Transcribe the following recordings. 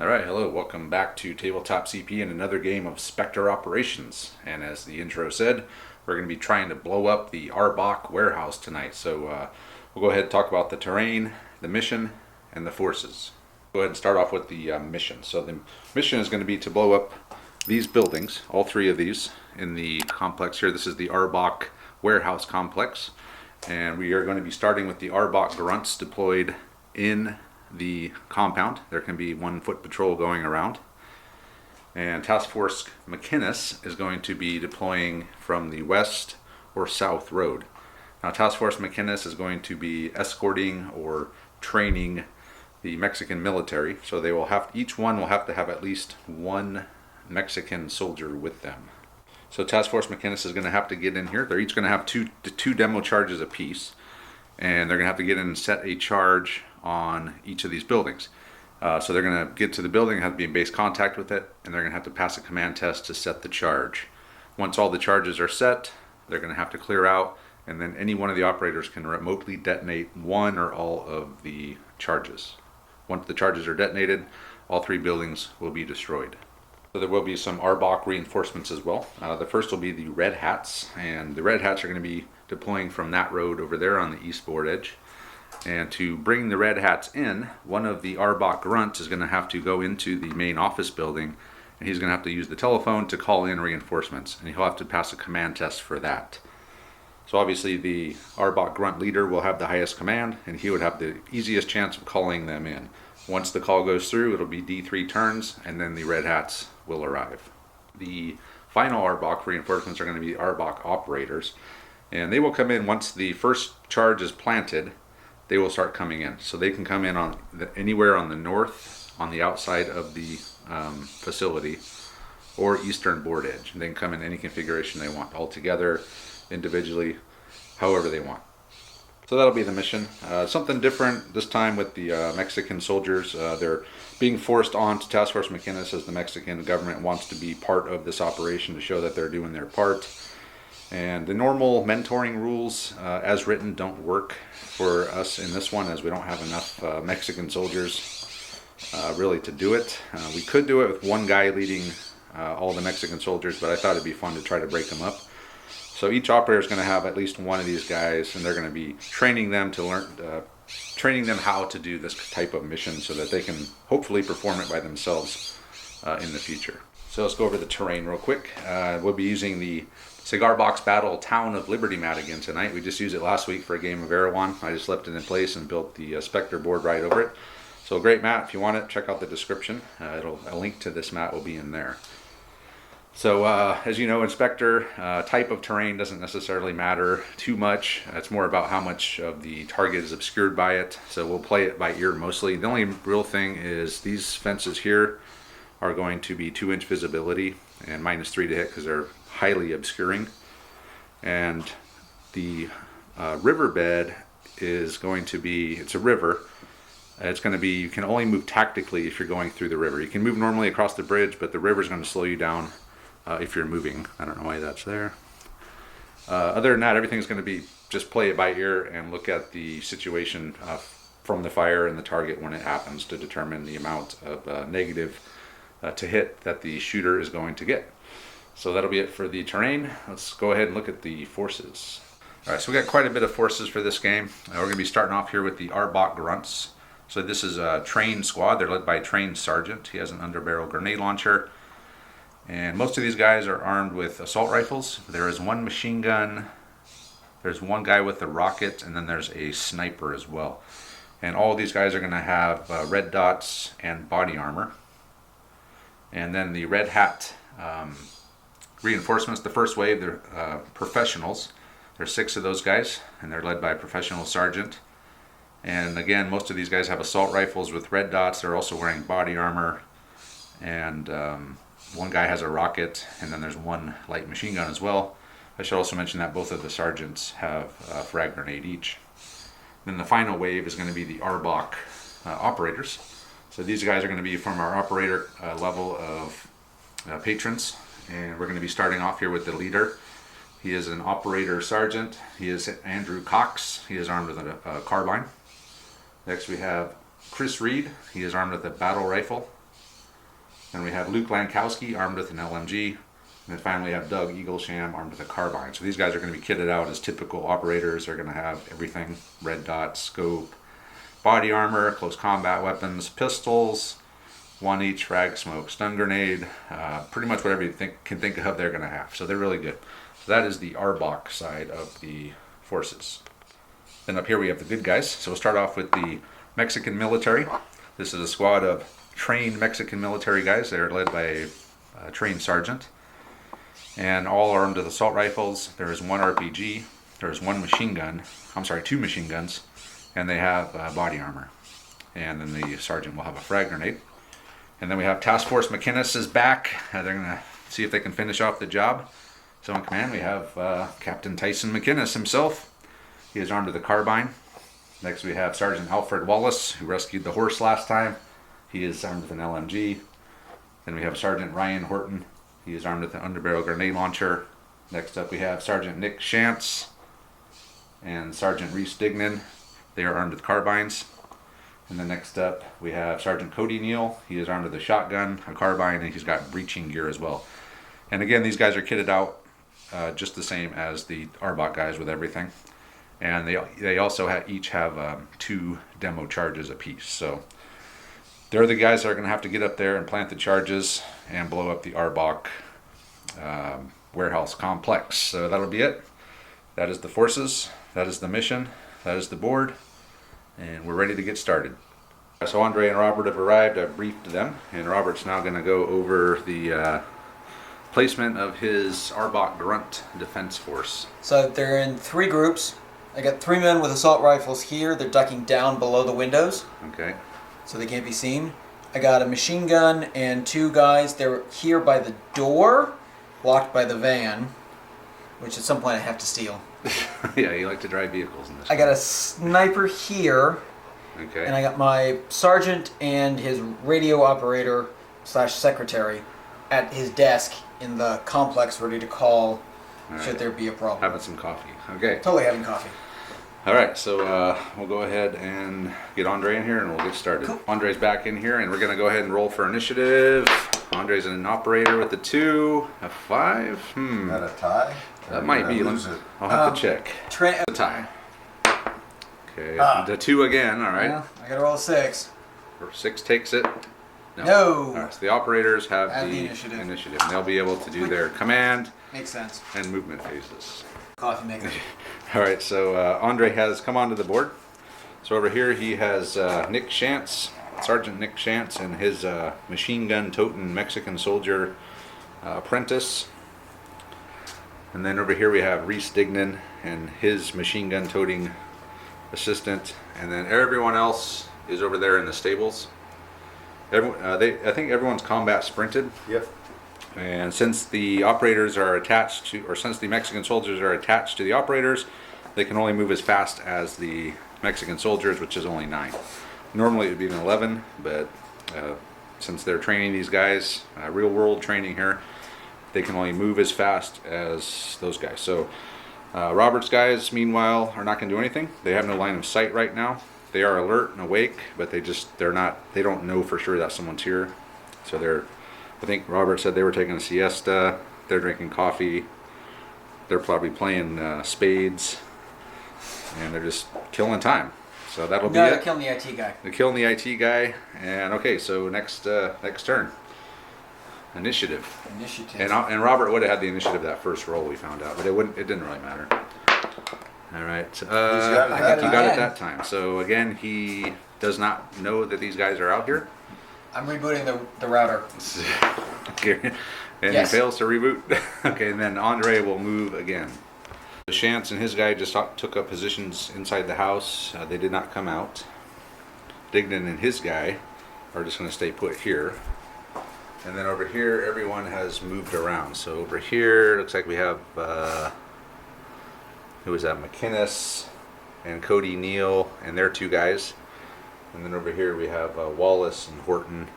Alright, hello, welcome back to Tabletop CP and another game of Spectre operations. And as the intro said, we're going to be trying to blow up the A.R.B.O.C warehouse tonight. So we'll go ahead and talk about the terrain, the mission, and the forces. Go ahead and start off with the mission. So the mission is going to be to blow up these buildings, all three of these in the complex here. This is the A.R.B.O.C warehouse complex. And we are going to be starting with the A.R.B.O.C grunts deployed in the compound. There can be 1 foot patrol going around, and Task Force McInnes is going to be deploying from the west or south road. Now Task Force McInnes is going to be escorting or training the Mexican military, so they will have, each one will have to have at least 1 Mexican soldier with them. So Task Force McInnes is going to have to get in here. They're each going to have two demo charges apiece, and they're going to have to get in and set a charge on each of these buildings. So they're going to get to the building, have to be in base contact with it, and they're going to have to pass a command test to set the charge. Once all the charges are set, they're going to have to clear out, and then any one of the operators can remotely detonate 1 or all of the charges. Once the charges are detonated, all 3 buildings will be destroyed. So there will be some A.R.B.O.C reinforcements as well. The first will be the Red Hats, and the Red Hats are going to be deploying from that road over there on the eastboard edge. And to bring the Red Hats in, one of the A.R.B.O.C grunts is going to have to go into the main office building, and he's going to have to use the telephone to call in reinforcements, and he'll have to pass a command test for that. So obviously the A.R.B.O.C grunt leader will have the highest command, and he would have the easiest chance of calling them in. Once the call goes through, it'll be D3 turns, and then the Red Hats will arrive. The final A.R.B.O.C reinforcements are going to be A.R.B.O.C operators, and they will come in once the first charge is planted. They will start coming in. So they can come in on anywhere on the north, on the outside of the facility, or eastern board edge. And they can come in any configuration they want, all together, individually, however they want. So that'll be the mission. Something different this time with the Mexican soldiers. They're being forced onto Task Force McInnes as the Mexican government wants to be part of this operation to show that they're doing their part. And the normal mentoring rules as written don't work for us in this one, as we don't have enough Mexican soldiers really to do it. We could do it with 1 guy leading all the Mexican soldiers, but I thought it'd be fun to try to break them up. So each operator is going to have at least 1 of these guys, and they're going to be training them to learn, training them how to do this type of mission so that they can hopefully perform it by themselves in the future. So let's go over the terrain real quick. We'll be using the Cigar Box Battle Town of Liberty mat again tonight. We just used it last week for a game of A.R.B.O.C. I just left it in place and built the Spectre board right over it. So great mat. If you want it, check out the description. A link to this mat will be in there. So as you know, in Spectre, type of terrain doesn't necessarily matter too much. It's more about how much of the target is obscured by it. So we'll play it by ear mostly. The only real thing is these fences here are going to be 2-inch visibility and -3 to hit because they're highly obscuring. And the riverbed is going to be, it's a river. It's going to be, you can only move tactically if you're going through the river. You can move normally across the bridge, but the river is going to slow you down if you're moving. I don't know why that's there. Other than that, everything's going to be just play it by ear and look at the situation from the fire and the target when it happens to determine the amount of negative to hit that the shooter is going to get. So that'll be it for the terrain. Let's go ahead and look at the forces. All right, so we got quite a bit of forces for this game. We're going to be starting off here with the A.R.B.O.C grunts. So this is a trained squad. They're led by a trained sergeant. He has an underbarrel grenade launcher. And most of these guys are armed with assault rifles. There is 1 machine gun. There's 1 guy with a rocket, and then there's a sniper as well. And all of these guys are going to have red dots and body armor. And then the Red Hat reinforcements, the first wave, they're professionals. There's 6 of those guys, and they're led by a professional sergeant. And again, most of these guys have assault rifles with red dots. They're also wearing body armor, and 1 guy has a rocket, and then there's 1 light machine gun as well. I should also mention that both of the sergeants have a frag grenade each. Then the final wave is going to be the A.R.B.O.C operators. So these guys are going to be from our operator level of patrons. And we're going to be starting off here with the leader. He is an operator sergeant. He is Andrew Cox. He is armed with a carbine. Next we have Chris Reed. He is armed with a battle rifle. Then we have Luke Lankowski armed with an LMG. And then finally we have Doug Eaglesham armed with a carbine. So these guys are going to be kitted out as typical operators. They're going to have everything: red dot, scope, body armor, close combat weapons, pistols, one each, frag, smoke, stun grenade, pretty much whatever you can think of they're going to have. So they're really good. So that is the A.R.B.O.C side of the forces. Then up here we have the good guys. So we'll start off with the Mexican military. This is a squad of trained Mexican military guys. They're led by a trained sergeant. And all are armed with assault rifles. There is one RPG. There is one machine gun. I'm sorry, 2 machine guns. And they have body armor. And then the sergeant will have a frag grenade. And then we have Task Force McInnes is back. They're going to see if they can finish off the job. So in command we have Captain Tyson McInnes himself. He is armed with a carbine. Next we have Sergeant Alfred Wallace, who rescued the horse last time. He is armed with an LMG. Then we have Sergeant Ryan Horton. He is armed with an underbarrel grenade launcher. Next up we have Sergeant Nick Shantz and Sergeant Reese Dignan. They are armed with carbines. And then next up we have Sergeant Cody Neal. He is armed with a shotgun, a carbine, and he's got breaching gear as well. And again, these guys are kitted out just the same as the A.R.B.O.C guys with everything. And they also each have 2 demo charges apiece. So they're the guys that are going to have to get up there and plant the charges and blow up the A.R.B.O.C warehouse complex. So that'll be it. That is the forces. That is the mission. That is the board. And we're ready to get started. So Andre and Robert have arrived. I've briefed them. And Robert's now going to go over the placement of his A.R.B.O.C Grunt Defense Force. So they're in 3 groups. I got 3 men with assault rifles here. They're ducking down below the windows. Okay. So they can't be seen. I got a machine gun and 2 guys. They're here by the door, blocked by the van, which at some point I have to steal. Yeah, you like to drive vehicles in this. I got a sniper here. Okay. And I got my sergeant and his radio operator / secretary at his desk in the complex, ready to call should there be a problem. Having some coffee. Okay. Totally having coffee. All right, so we'll go ahead and get Andre in here and we'll get started. Cool. Andre's back in here and we're going to go ahead and roll for initiative. Andre's an operator with the 2, a 5. Is that a tie? That might be. I'll have to check. The tie. Okay, the 2 again, all right. Yeah, I got to roll a 6. 6 takes it. No. All right, so the operators have the initiative. And they'll be able to do their command. Makes sense. And movement phases. Coffee maker. All right, so Andre has come onto the board. So over here he has Nick Shantz, Sergeant Nick Shantz, and his machine gun toting Mexican soldier apprentice. And then over here we have Reese Dignan and his machine gun toting assistant. And then everyone else is over there in the stables. I think everyone's combat sprinted. Yep. And since the operators are attached to, or since the Mexican soldiers are attached to the operators, they can only move as fast as the Mexican soldiers, which is only 9. Normally it would be an 11, but since they're training these guys, real world training here, they can only move as fast as those guys. So Robert's guys, meanwhile, are not going to do anything. They have no line of sight right now. They are alert and awake, but they don't know for sure that someone's here. So I think Robert said they were taking a siesta. They're drinking coffee. They're probably playing spades, and they're just killing time. So that'll be it. They're killing the IT guy. They're killing the IT guy. And okay, so next turn. Initiative. And Robert would have had the initiative that first roll, we found out, but it didn't really matter. All right. He's got it. I think he got it that time. So again, he does not know that these guys are out here. I'm rebooting the router. Okay. And yes. He fails to reboot. Okay, and then Andre will move again. Shantz and his guy just took up positions inside the house. They did not come out. Dignan and his guy are just going to stay put here. And then over here, everyone has moved around. So over here, looks like we have, who is that? McInnes and Cody Neal and their 2 guys. And then over here we have Wallace and Horton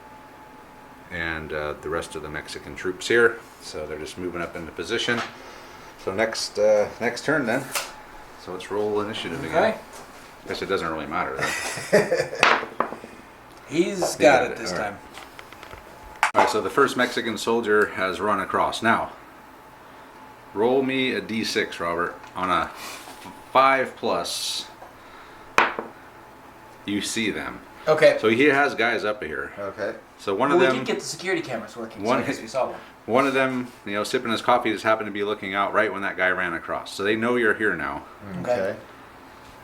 and the rest of the Mexican troops here. So they're just moving up into position. So next turn then. So let's roll initiative again. I guess it doesn't really matter though. He's got it this time. All right, so the first Mexican soldier has run across. Now, roll me a d6, Robert. On a 5+, you see them. Okay. So he has guys up here. Okay. So one Well, of we them, did get the security cameras working, so One I guess hit- we saw one. one of them, sipping his coffee, just happened to be looking out right when that guy ran across. So they know you're here now. Okay.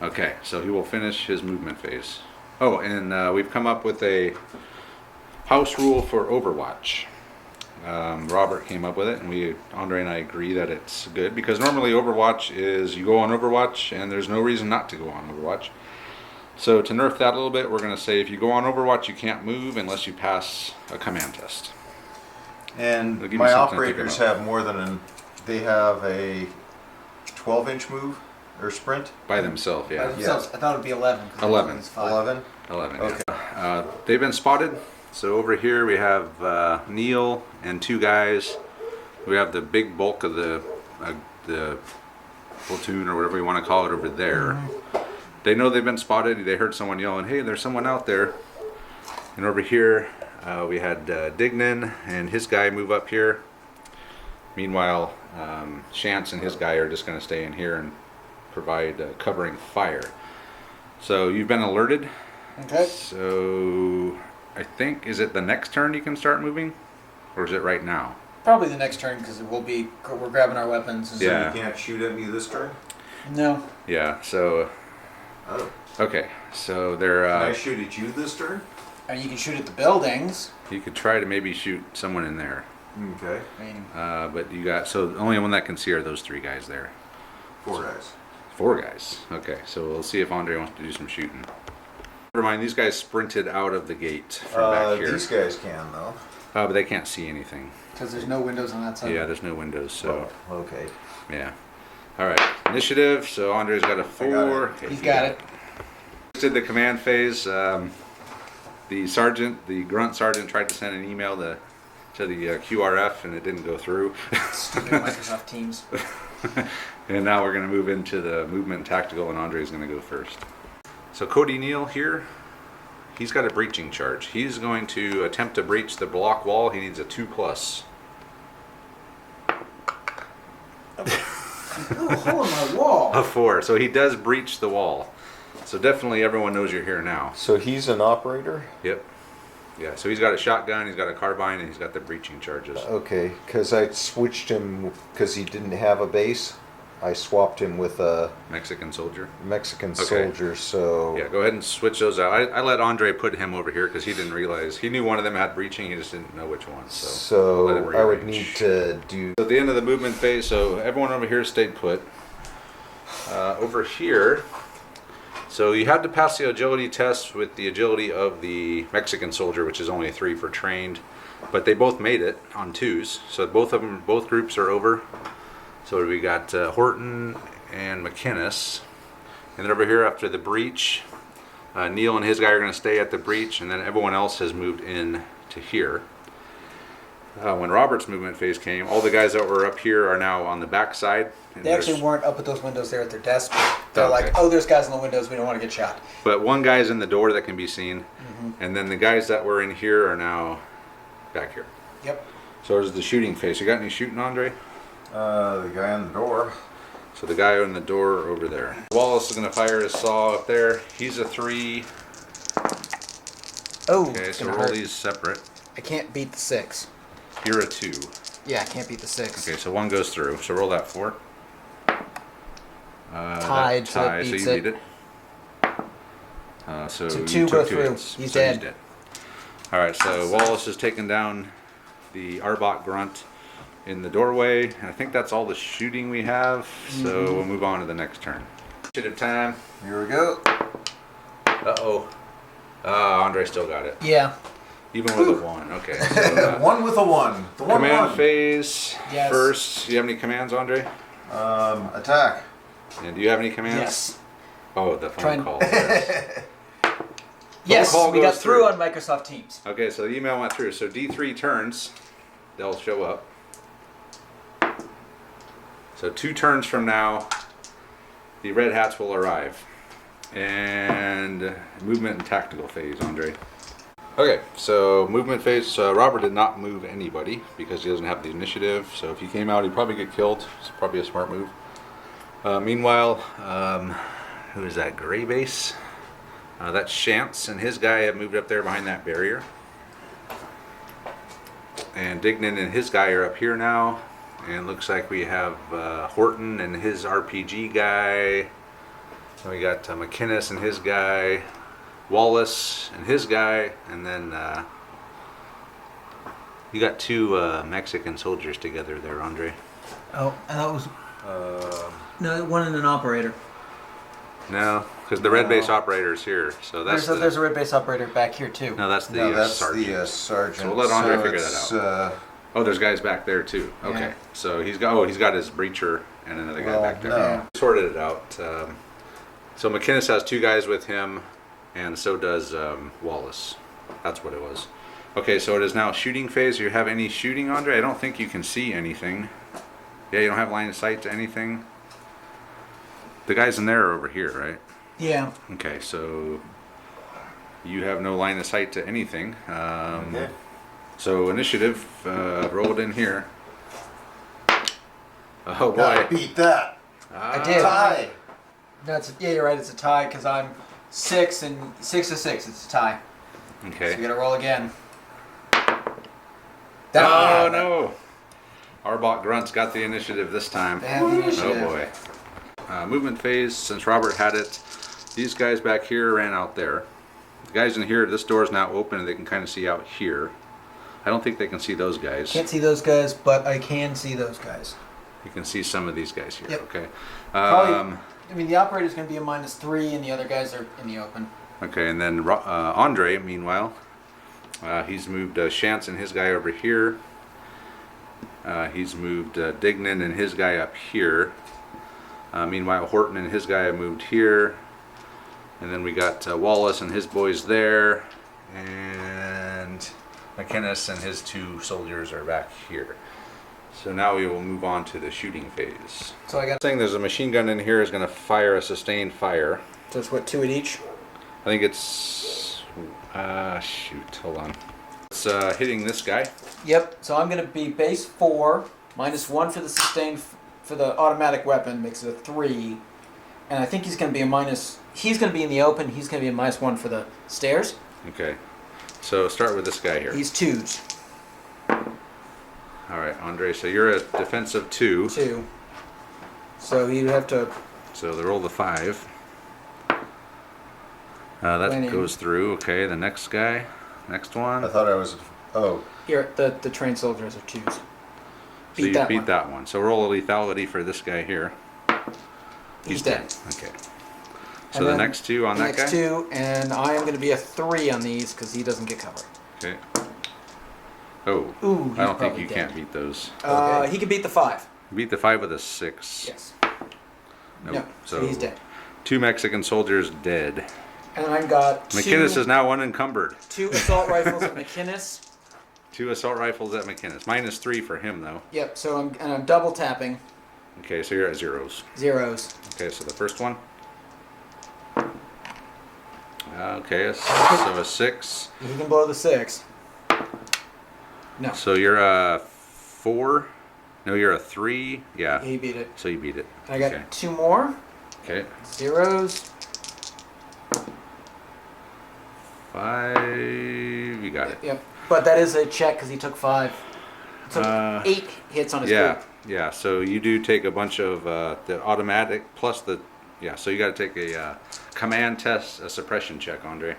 Okay, so he will finish his movement phase. Oh, and we've come up with a house rule for Overwatch. Robert came up with it, and Andre and I agree that it's good because normally Overwatch is you go on Overwatch and there's no reason not to go on Overwatch. So to nerf that a little bit, we're going to say if you go on Overwatch, you can't move unless you pass a command test. And They'll give you my something to think operators about. have more than they have a 12-inch move or sprint. By themselves, By yeah. themselves, I thought it would be 11. 'cause 11. it's 5. 11. 11, Okay. yeah. They've been spotted. So over here we have Neil and 2 guys. We have the big bulk of the platoon or whatever you want to call it over there. They know they've been spotted. They heard someone yelling, "Hey, there's someone out there." And over here we had Dignan and his guy move up here. Meanwhile, Shantz and his guy are just going to stay in here and provide covering fire. So you've been alerted. Okay. So I think, is it the next turn you can start moving? Or is it right now? Probably the next turn because we're grabbing our weapons. And Yeah. You can't shoot at me this turn. No. Yeah, so, Oh. okay. So they're, Can I shoot at you this turn? I mean, you can shoot at the buildings. you could try to maybe shoot someone in there. Okay. I mean, But you got, so the only one that can see are those 3 guys there. 4 guys. 4 guys. Okay, so we'll see if Andre wants to do some shooting. Never mind, these guys sprinted out of the gate from back here. These guys can though. But they can't see anything. because there's no windows on that side. Yeah, there's no windows, so, Oh, okay. yeah. All right, initiative. So Andre's got a 4. Okay, He's he got it. Did the command phase. The grunt sergeant tried to send an email to the QRF and it didn't go through. Stupid Microsoft Teams. And now we're going to move into the movement and tactical, and Andre's going to go first. So Cody Neal here, he's got a breaching charge. He's going to attempt to breach the block wall. He needs a 2+. Oh, hole in my wall. A 4. So he does breach the wall. So definitely everyone knows you're here now. So he's an operator? Yep. Yeah, so he's got a shotgun, he's got a carbine, and he's got the breaching charges. Okay, because I switched him because he didn't have a base. I swapped him with a Mexican soldier. Mexican soldier, so... Yeah, go ahead and switch those out. I let Andre put him over here because he didn't realize. He knew one of them had breaching, he just didn't know which one. So let him So I would rearrange. need to do... So at the end of the movement phase, so everyone over here stayed put. Over here, so you had to pass the agility test with the agility of the Mexican soldier, which is only a 3 for trained. But they both made it on 2s, so both groups are over. So we got Horton and McInnes. And then over here after the breach, Neil and his guy are going to stay at the breach, and then everyone else has moved in to here. When Robert's movement phase came, all the guys that were up here are now on the back side. And They actually there's- weren't up at those windows there at their desk. They're Okay. like, oh, there's guys in the windows. We don't want to get shot. But one guy's in the door that can be seen, and then the guys that were in here are now back here. Yep. So there's the shooting phase. You got any shooting, Andre? The guy on the door. So the guy on the door over there. Wallace is going to fire his saw up there. He's a 3. Oh, Okay, it's so gonna roll hurt. these separate. I can't beat the 6. You're a 2. Yeah, I can't beat the 6. Okay, so 1 goes through. So roll that 4. Tied, so that so beats you it. beat it. So So you 2 took go 2 through. hits. He's So dead. All right, so Wallace has taken down the A.R.B.O.C grunt in the doorway, and I think that's all the shooting we have. So we'll move on to the next turn. Initiative time. Here we go. Uh-oh. Andre still got it. Yeah. Even with a 1. Okay. So, One with a 1. The one command one. phase Yes. first. Do you have any commands, Andre? Attack. And do you have any commands? Yes. Oh, the phone Trying- call. Yes. Yes, call we got goes through through. on Microsoft Teams. Okay, so the email went through. So D3 turns, they'll show up. So 2 turns from now, the Red Hats will arrive. And movement and tactical phase, Andre. Okay, so movement phase. Robert did not move anybody because he doesn't have the initiative. So if he came out, he'd probably get killed. It's probably a smart move. Meanwhile, who is that? Gray base. That's Chance and his guy have moved up there behind that barrier. And Dignan and his guy are up here now. And looks like we have Horton and his RPG guy. We got McInnes and his guy. Wallace and his guy. And then you got two Mexican soldiers together there, Andre. Oh, and that was... no, one and an operator. No, because the red base operator is here. So that's there's a red base operator back here too. No, that's the sergeant. the sergeant. So we'll let Andre figure that out. Oh, there's guys back there too. Okay, Yeah. so he's got his breacher and another guy back there. No. Sorted it out. So McInnes has two guys with him, and so does Wallace. That's what it was. Okay, so it is now shooting phase. Do you have any shooting, Andre? I don't think you can see anything. Yeah, you don't have line of sight to anything. The guys in there are over here, right? Yeah. Okay, so you have no line of sight to anything. Okay. So initiative, roll it in here. Oh boy. Gotta beat that. I did. Tie. Yeah, you're right. It's a tie because I'm 6 and 6 to 6. It's a tie. So Okay. you gotta roll again. Oh no! A.R.B.O.C grunts got the initiative this time. They have the initiative. Oh boy. Movement phase, since Robert had it, these guys back here ran out there. The guys in here, this door is now open and they can kind of see out here. I don't think they can see those guys. Can't see those guys, but I can see those guys. You can see some of these guys here. Yep. Okay. Probably, I mean, the operator's going to be a -3, and the other guys are in the open. Okay, and then Andre, meanwhile, he's moved Chance and his guy over here. He's moved Dignan and his guy up here. Meanwhile, Horton and his guy have moved here. And then we got Wallace and his boys there. And McInnes and his two soldiers are back here. So now we will move on to the shooting phase. So I got. Saying there's a machine gun in here is going to fire a sustained fire. So it's what, 2 at each? I think it's shoot, hold on. It's hitting this guy. Yep. So I'm going to be base 4, -1 for the sustained for the automatic weapon, makes it a 3, and I think he's going to be a minus. He's going to be in the open. He's going to be a -1 for the stairs. Okay, so start with this guy here. He's 2s. All right, Andre. So you're a defensive 2. 2. So you have to. So they roll the 5. That Winning. goes through. Okay, the next guy, next one. I thought I was. Oh, Here, the trained soldiers are 2s. So you beat that one. So roll a lethality for this guy here. He's dead. Okay. And So the then next 2 on the that guy. next 2, and I am going to be a 3 on these because he doesn't get cover. Okay. Oh. Ooh, he's I don't think probably you dead. can't beat those. Okay. He can beat the 5. Beat the 5 with a 6. Yes. Nope. No, so he's dead. 2 Mexican soldiers dead. And I've got McInnes is now unencumbered. 2 assault rifles at McInnes. 2 assault rifles at McInnes. -3 for him though. Yep. So I'm double tapping Okay, so you're at 0s. 0s. Okay, so the first one. Okay, so a 6. He can blow the 6. No, So you're a 4. No, you're a 3. Yeah. he beat it. So you beat it. I got Okay. 2 more Okay. 0s. 5. You got it. Yep. But that is a check because he took 5. So 8 hits on his Yeah. group. Yeah. So you do take a bunch of the automatic plus the. Yeah. So you got to take a command test, a suppression check, Andre.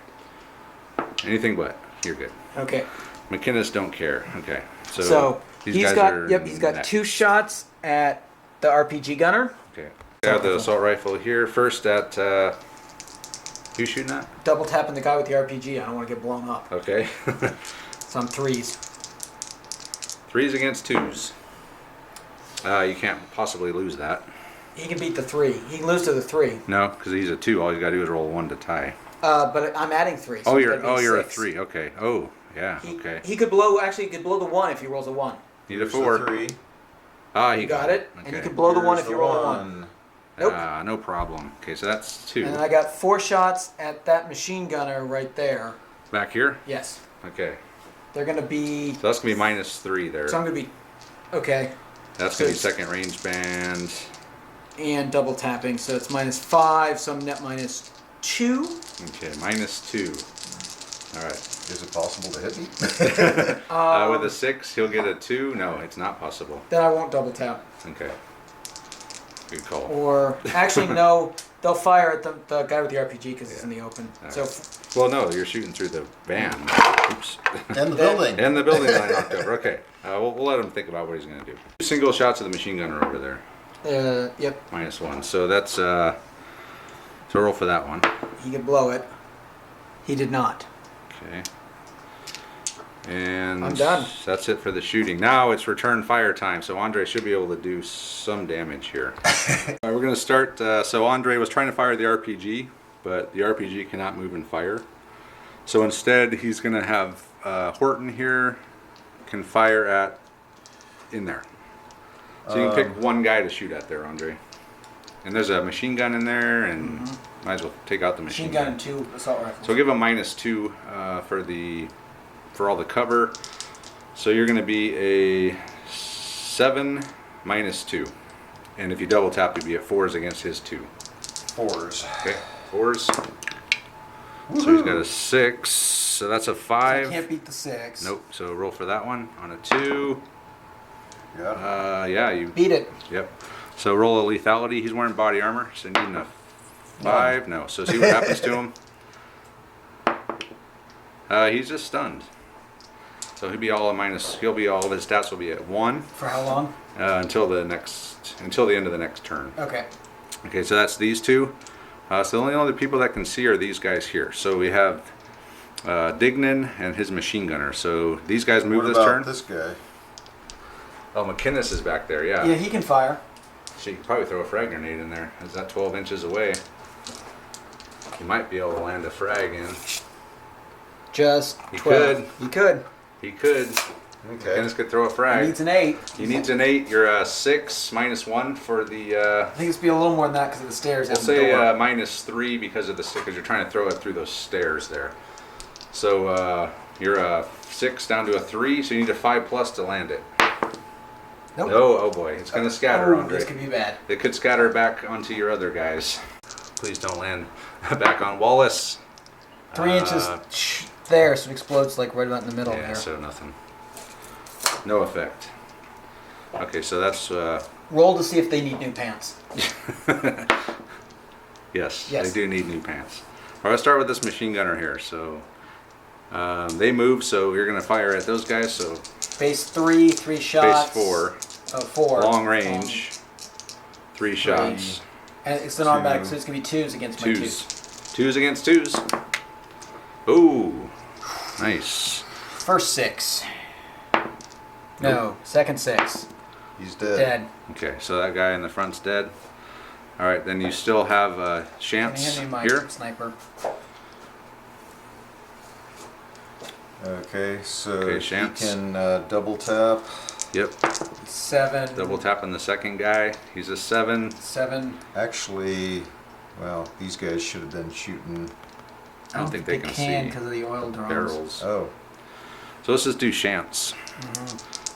Anything but. You're good. Okay. McInnes don't care. Okay. So these he's guys got are he's got next. 2 shots at the RPG gunner. Okay. I have the assault rifle here. First at who's shooting at? Double tapping the guy with the RPG. I don't want to get blown up. Okay. So I'm 3s. 3s against 2s. You can't possibly lose that. He can beat the 3. He can lose to the 3. No, because he's a 2. All you got to do is roll 1 to tie. But I'm adding 3. So Oh, it's you're gotta be you're a 6. 3. Okay. Oh, yeah. Okay. He could blow. Actually, he could blow the 1 if he rolls a 1. Need a here's the 4. 3. Ah, You got it. Okay. And you can blow the 1 Here's if you the roll a 1. Nope. No problem. Okay, so that's 2. And then I got 4 shots at that machine gunner right there. Back here? Yes. Okay. They're going to be. So that's going to be -3 there. So I'm going to be. Okay. That's going to be second range band. And double tapping, so it's -5, so I'm net -2. Okay, -2. All right. Is it possible to hit me? With a 6, he'll get a 2. No, it's not possible. Then I won't double tap. Okay. Good call. Or actually, no, they'll fire at the guy with the RPG because it's in the open. All So right. Well, no, you're shooting through the van. Oops. And the building. And the building line knocked over. Okay. We'll let him think about what he's going to do. 2 single shots of the machine gunner over there. yep, -1. So that's so roll for that one. he could blow it. He did not. Okay. And I'm done. That's it for the shooting. Now it's return fire time. So Andre should be able to do some damage here. All right, we're going to start. So Andre was trying to fire the RPG, but the RPG cannot move and fire. So instead, he's going to have Horton here can fire at in there. So you can pick one guy to shoot at there, Andre. And there's a machine gun in there, and might as well take out the machine gun. And 2 assault rifles. So give him -2 for all the cover. So you're going to be a 7 -2, and if you double tap, you'd be at 4s against his 2. 4s. Okay, 4s. So he's got a 6. So that's a 5. Can't beat the 6. Nope. So roll for that one on a 2. Yeah. Yeah, you Beat it. Yep. So roll a lethality. He's wearing body armor, so needing a 5. No. So see what happens to him. He's just stunned. So he'll be all a minus. He'll be all of his stats will be at 1 For how long? until the end of the next turn. Okay. Okay. So that's these 2. So the only other people that can see are these guys here. So we have Dignan and his machine gunner. So these guys move What this about turn. this guy? Oh, McInnes is back there. Yeah. Yeah, he can fire. So you could probably throw a frag grenade in there. Is that 12 inches away? You might be able to land a frag in. Just He 12. could. He could. He could. Okay. McInnes could throw a He frag. needs an 8. He needs an 8. You're a 6 -1 for the. I think it's be a little more than that because of the stairs. We'll and the say door. -3 because of the stick, because you're trying to throw it through those stairs there. So you're a 6 down to a 3, so you need a 5+ to land it. Nope. No, oh boy, it's gonna scatter, Oh, Andre. this could be bad. It could scatter back onto your other guys. Please don't land back on Wallace. 3 inches there, so it explodes like right about in the middle Yeah, there. so nothing. No effect. Okay, so that's Roll to see if they need new pants. yes, Yes. they do need new pants. All right, let's start with this machine gunner here. So they move, so you're gonna fire at those guys. So Base 3, 3 shots. base 4, 4. long range, 3 shots, And it's an automatic, so it's going to be 2s against my 2s. 2s against 2s. Ooh, nice. First 6. No, second 6. He's dead. Dead. Okay, so that guy in the front's dead. All right, then you still have Can you Chance hand me my here. sniper? Okay, so Okay, he Chance. can double tap. Yep, 7. double tapping the second guy. He's a 7. 7. Actually, well, these guys should have been shooting. I don't think they can see because of the oil drones. barrels. Oh, So let's just do Chance.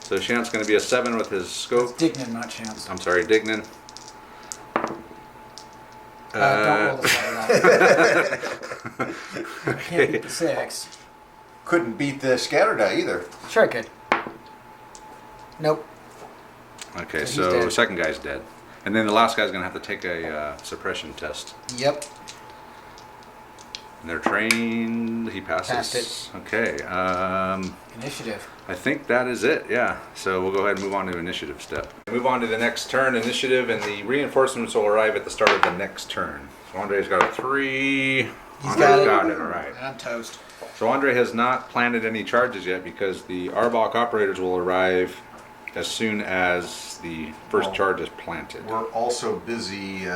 So Chance going to be a 7 with his scope. Dignan, not Chance. I'm sorry, Dignan. Don't roll the side. I can't beat the 6. couldn't beat the scatter die either. Sure I could. Nope. Okay, So he's so dead. second guy's dead. And then the last guy's going to have to take a suppression test. Yep. And they're trained. He passes. Passed it. Okay. Initiative. I think that is it, yeah. So we'll go ahead and move on to initiative step. Move on to the next turn, initiative, and the reinforcements will arrive at the start of the next turn. So Andre's got a 3. He's Andre's got it. all right. And I'm toast. So Andre has not planted any charges yet because the A.R.B.O.C operators will arrive as soon as the first charge is planted. We're also busy.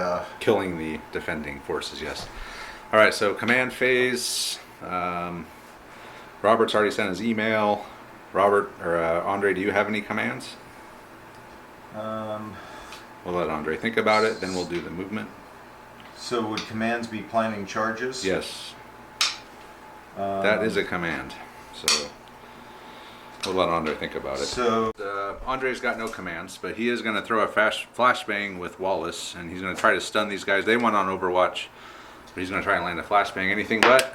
Killing the defending forces, yes. All right, so command phase. Robert's already sent his email. Andre, do you have any commands? We'll let Andre think about it, then we'll do the movement. So would commands be planning charges? Yes. That is a command. So we'll let Andre think about it. So Andre's got no commands, but he is going to throw a flashbang with Wallace, and he's going to try to stun these guys. They went on Overwatch, but he's going to try and land a flashbang. Anything but.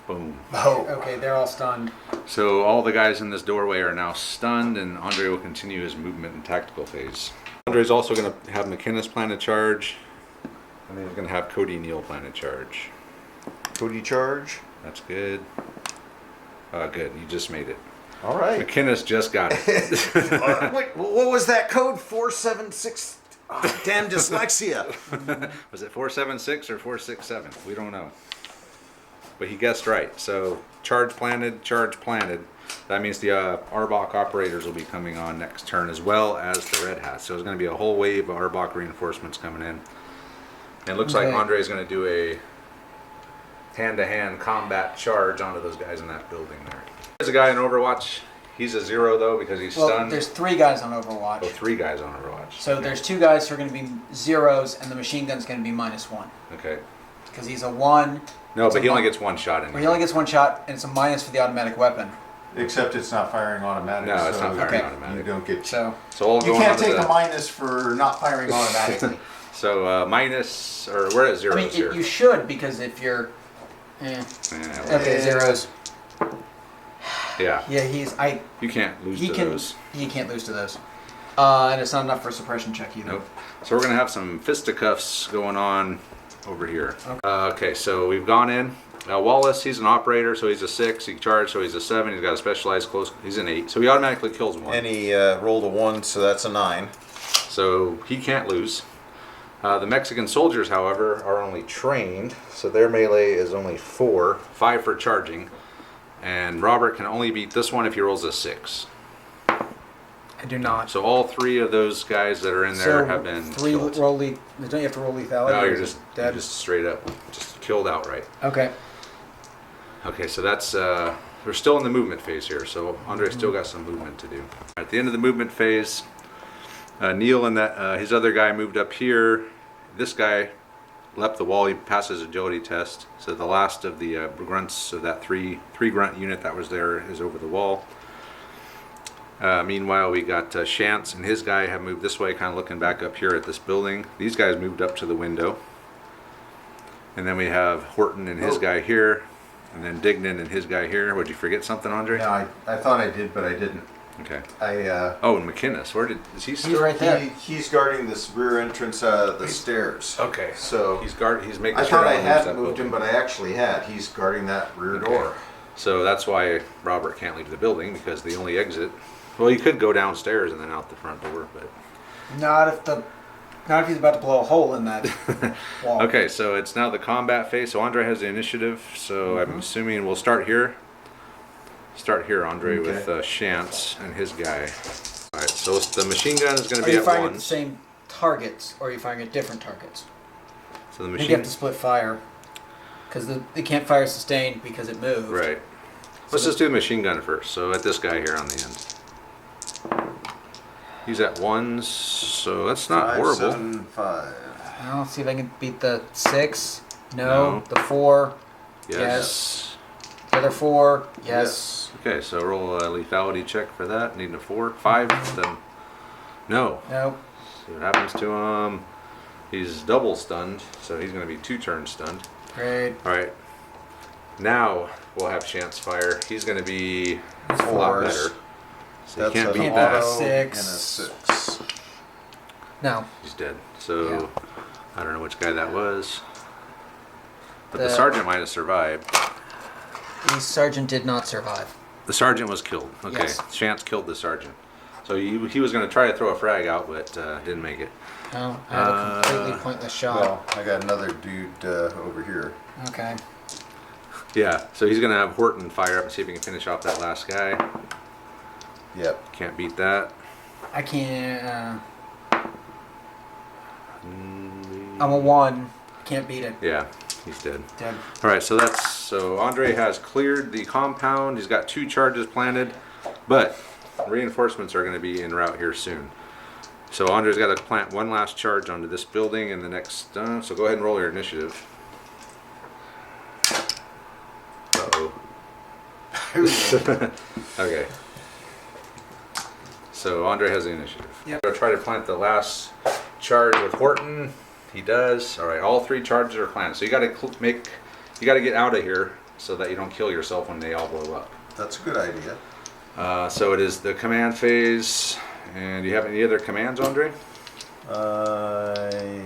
Boom. Oh. Okay, they're all stunned. So all the guys in this doorway are now stunned, and Andre will continue his movement and tactical phase. Andre's also going to have McInnes plan a charge, and then he's going to have Cody Neal plan a charge. Cody charge. That's good. Good, you just made it. All right. McInnes just got it. Wait, what was that code? 476. Oh, damn dyslexia. Was it 476 or 467? We don't know. But he guessed right. So charge planted, charge planted. That means the A.R.B.O.C operators will be coming on next turn, as well as the Red Hats. So there's going to be a whole wave of A.R.B.O.C reinforcements coming in. And it looks like Andre is going to do a hand-to-hand combat charge onto those guys in that building there. There's a guy in Overwatch. He's a 0 though because he's stunned. There's 3 guys on Overwatch. Oh, 3 guys on Overwatch. So there's 2 guys who are going to be 0s, and the machine gun's going to be -1. Okay. Because he's a 1. No, but he only gets 1 shot in. He only gets 1 shot, and it's a minus for the automatic weapon. Except it's not firing automatic. No, it's not firing okay. automatic. You don't get. So all You going can't on to take the a minus for not firing automatically. So minus, or we're at zeros I mean, here. you should, because if you're Yeah, okay, 0s. yeah. Yeah, You can't lose to those. He can't lose to those. And it's not enough for a suppression check either. Nope. So we're gonna have some fisticuffs going on over here. Okay. Okay, so we've gone in. Wallace, he's an operator, so he's a 6. He charged, so he's a 7. He's got a specialized close. He's an 8, so he automatically kills 1. And he rolled a 1, so that's a 9. So he can't lose. The Mexican soldiers, however, are only trained, so their melee is only 4, 5 for charging, and Robert can only beat this one if he rolls a 6. I do not. So all 3 of those guys that are in there have been 3 killed. roll don't you have to roll lethality? No, or you're is it you're dead. just straight up, just killed outright. Okay. Okay, so that's we're still in the movement phase here, so Andre's still got some movement to do. At the end of the movement phase, Neil and that his other guy moved up here. This guy leapt the wall. He passed his agility test. So the last of the grunts of that three grunt unit that was there is over the wall. Meanwhile, we got Shantz and his guy have moved this way, kind of looking back up here at this building. These guys moved up to the window. And then we have Horton and his guy here. And then Dignan and his guy here. Would you forget something, Andre? No, I thought I did, but I didn't. Okay. Oh, and McInnes. Is he still? He's right there. He's guarding this rear entrance of the stairs. Okay. So He's making I sure thought no I one moves hadn't that moved building. him, but I actually had. He's guarding that rear Okay. door. So that's why Robert can't leave the building, because the only exit. Well, you could go downstairs and then out the front door, but. Not if he's about to blow a hole in that wall. Okay, so it's now the combat phase. So Andre has the initiative. So I'm assuming we'll start here. Start here, Andre, with Shantz and his guy. All right. So the machine gun is going to Are be you at firing at the 1. same targets, or are you firing at different targets? So the You machine. have to split fire, because they can't fire sustained because it moved. Right. Let's just do the machine gun first. So at this guy here on the end. He's at 1s, so that's not 5, horrible. 7, 5. I'll see if I can beat the 6. No. No. The 4. Yes. The other 4. Yes. Okay, so roll a lethality check for that. Needing a 4. 5, then no. No. See what happens to him. He's double stunned, so he's going to be 2 turns stunned. Great. All right. Now we'll have Chance fire. He's going to be a lot 4s. better. So That's you can't an beat beat that. auto and a 6. 6. No. He's dead. So Yeah. I don't know which guy that was. But the The- sergeant might have survived. The sergeant did not survive. The sergeant was killed. Okay, Yes. Chance killed the sergeant. So he was going to try to throw a frag out, but didn't make it. No, I had a completely pointless shot. Well, I got another dude over here. Okay. Yeah, so he's going to have Horton fire up and see if he can finish off that last guy. Yep. Can't beat that. I can't. I'm a 1. Can't beat it. Yeah, he's dead. Dead. All right, so Andre has cleared the compound. He's got 2 charges planted, but reinforcements are going to be en route here soon. So Andre's got to plant 1 last charge onto this building in the next. So go ahead and roll your initiative. Okay. So Andre has the initiative. Yep. We're gonna try to plant the last charge with Horton. He does. All right, all 3 charges are planted. So you gotta get out of here so that you don't kill yourself when they all blow up. That's a good idea. So it is the command phase. And do you have any other commands, Andre? I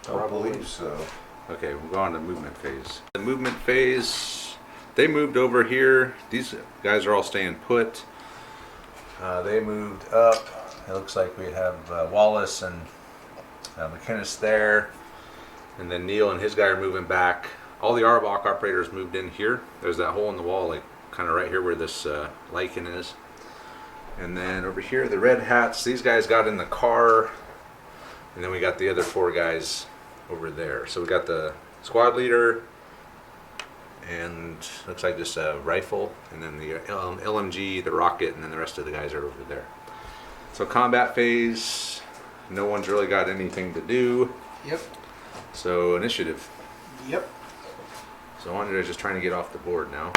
don't believe so. Okay, we'll go on to movement phase. The movement phase, they moved over here. These guys are all staying put. They moved up. It looks like we have Wallace and McInnes there. And then Neil and his guy are moving back. All the A.R.B.O.C operators moved in here. There's that hole in the wall, like kind of right here where this lichen is. And then over here, the red hats, these guys got in the car. And then we got the other 4 guys over there. So we got the squad leader, and looks like just a rifle, and then the LMG, the rocket, and then the rest of the guys are over there. So combat phase, no one's really got anything to do. Yep. So initiative. Yep. So Andre's just trying to get off the board now.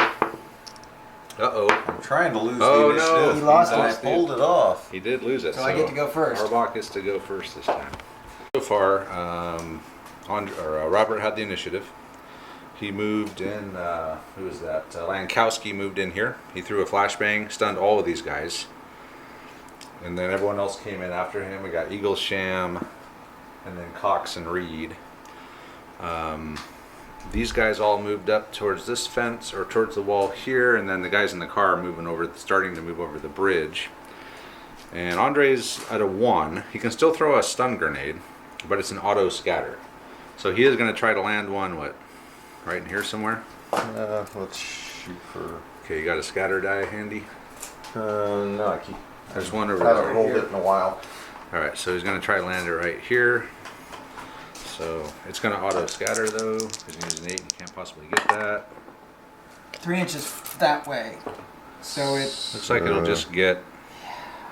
Uh-oh. I'm trying to lose Oh, the no. initiative. He lost and I it. pulled it off. He did lose it. So I get to go first. A.R.B.O.C gets to go first this time. So far, Robert had the initiative. He moved in, who was that? Lankowski moved in here. He threw a flashbang, stunned all of these guys. And then everyone else came in after him. We got Eaglesham, and then Cox and Reed. These guys all moved up towards this fence, or towards the wall here, and then the guys in the car are moving over, starting to move over the bridge. And Andre's at a 1. He can still throw a stun grenade, but it's an auto scatter. So he is going to try to land one, what, right in here somewhere? Let's shoot for. Okay, you got a scatter die handy? No, There's one over I haven't there. rolled it in a while. Alright, so he's going to try to land it right here. So it's going to auto scatter though, because he's an 8, you can't possibly get that. 3 inches that way. So it. Looks like it'll just get,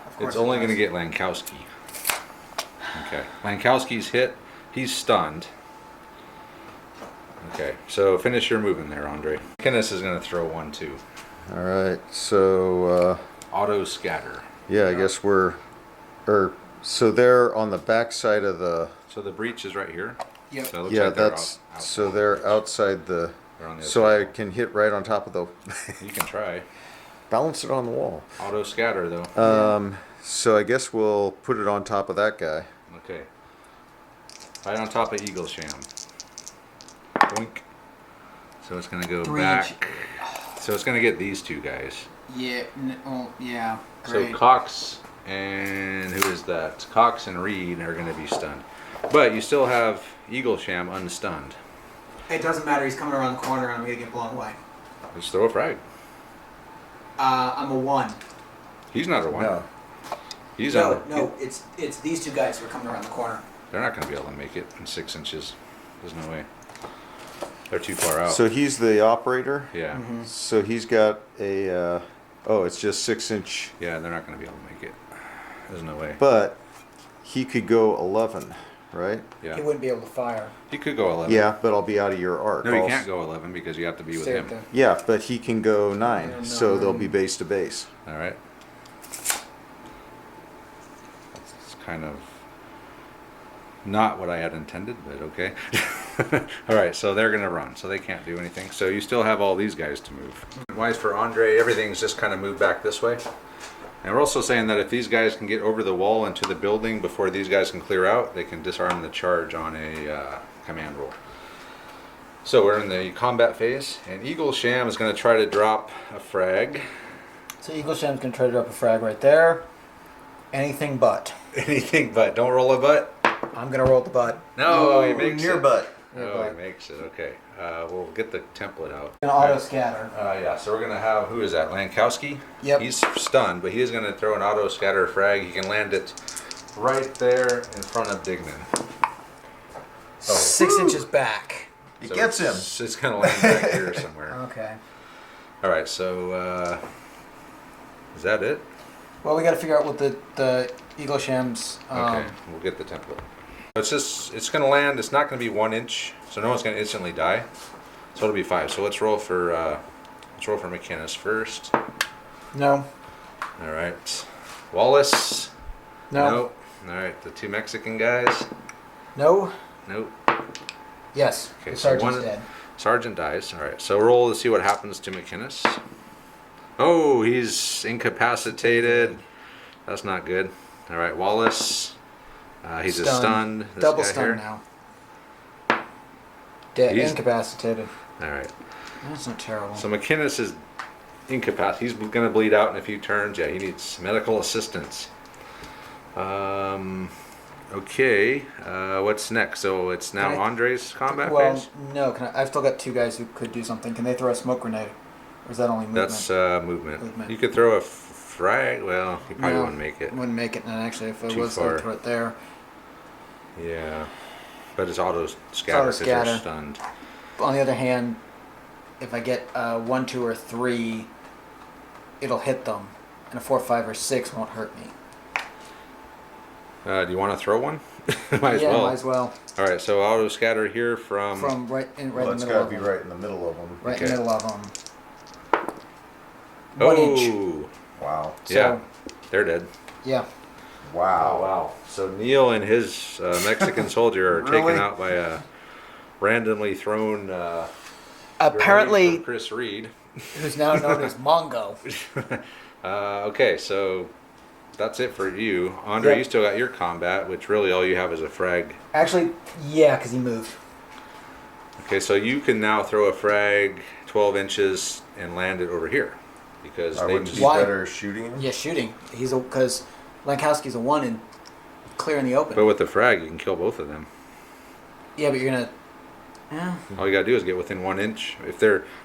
Of course it's only it going to does. get Lankowski. Okay, Lankowski's hit, he's stunned. Okay, so finish your movement there, Andre. McInnes is going to throw one too. All right, so Auto scatter. yeah, I guess so they're on the back side of the. So the breach is right here. Yep. So it looks Yeah, like they're that's out. so they're outside the. They're on the So other I can hit right on top of the. side. You can try. Balance it on the wall. Auto scatter though. So I guess we'll put it on top of that guy. Okay. Right on top of Eaglesham. Boink. So it's going to go 3 back. inch. So it's going to get these 2 guys. Yeah. Oh, yeah. Great. So Cox and who is that? Cox and Reed are going to be stunned. But you still have Eaglesham unstunned. It doesn't matter. He's coming around the corner, and I'm gonna get blown away. Just throw a frag. I'm a 1. He's not a 1. No. He's No, on. no. It's these 2 guys who are coming around the corner. They're not going to be able to make it in 6 inches. There's no way. They're too far out. So he's the operator. yeah. Mm-hmm. So he's got a. It's just 6-inch. Yeah, they're not going to be able to make it. There's no way. But he could go 11, right? Yeah. He wouldn't be able to fire. He could go 11. Yeah, but I'll be out of your arc. No, you can't go 11 because you have to be with Stay him. with them. Yeah, but he can go 9, Yeah, so they'll 9. be base to base. All right. It's kind of not what I had intended, but okay. All right, so they're going to run, so they can't do anything. So you still have all these guys to move. Wise for Andre, everything's just kind of moved back this way. And we're also saying that if these guys can get over the wall into the building before these guys can clear out, they can disarm the charge on a command roll. So we're in the combat phase, and Eaglesham is going to try to drop a frag. So Eaglesham's gonna try to drop a frag right there. Anything but. Anything but, don't roll a butt. I'm gonna roll the butt. No, he makes near it. butt. Oh, he makes it. Okay. We'll get the template out. Gonna auto scatter. Yeah, so we're going to have, who is that? Lankowski? Yep. He's stunned, but he is going to throw an auto scatter frag. He can land it right there in front of Dignan. 6 inches back. It So gets him. It's going to land back here somewhere. Okay. All right, so is that it? Well, we got to figure out what the Eaglesham's. Okay, we'll get the template. It's going to land. It's not going to be 1 inch, so no one's going to instantly die. So it'll be 5. So let's roll for Let's roll for McInnes first. No. All right. Wallace. No. Nope. All right. The two Mexican guys. No. Nope. Yes. Okay, The so sergeant's one dead. sergeant dies. All right. So roll to see what happens to McInnes. Oh, he's incapacitated. That's not good. All right, Wallace. He's a stunned. This Double guy stunned here. now. Dead. He's- Incapacitated. All right. That's not terrible. So McInnes is incapacitated. He's going to bleed out in a few turns. Yeah, he needs medical assistance. Okay. What's next? So it's now Can I- Andre's combat well, phase. no. I've still got two guys who could do something. Can they throw a smoke grenade? Or is that only movement? That's movement. Movement. You could throw a frag. Well, you probably No, wouldn't make it. Wouldn't make it. And actually, if it Too was, far. I'd throw it there. Yeah. But it's auto scatter because they're scatter. stunned. On the other hand, if I get 1, 2, or 3, it'll hit them, and a 4, 5, or 6 won't hurt me. Do you want to throw one? Might as yeah, well. might as well. All right. So auto scatter here from. From right Well, in it's the middle got to of be them. right in the middle of them. Right in Okay. the middle of them. Oh. 1 inch. Wow. So, Yeah. They're dead. Yeah. Wow. Oh, wow. So Neil and his Mexican soldier are Really? taken out by a randomly thrown grenade Apparently, from Chris Reed. who's now known as Mongo. Okay, so that's it for you. Andre, Yep. you still got your combat, which really all you have is a frag. Actually, yeah, because he moved. Okay, so you can now throw a frag 12 inches and land it over here. Because I they would just... be Why? better shooting him. Yeah, shooting. He's because Lankowski's a 1 and clear in the open. But with the frag, you can kill both of them. Yeah, but you're gonna. Yeah. All you gotta do is get within 1 inch. If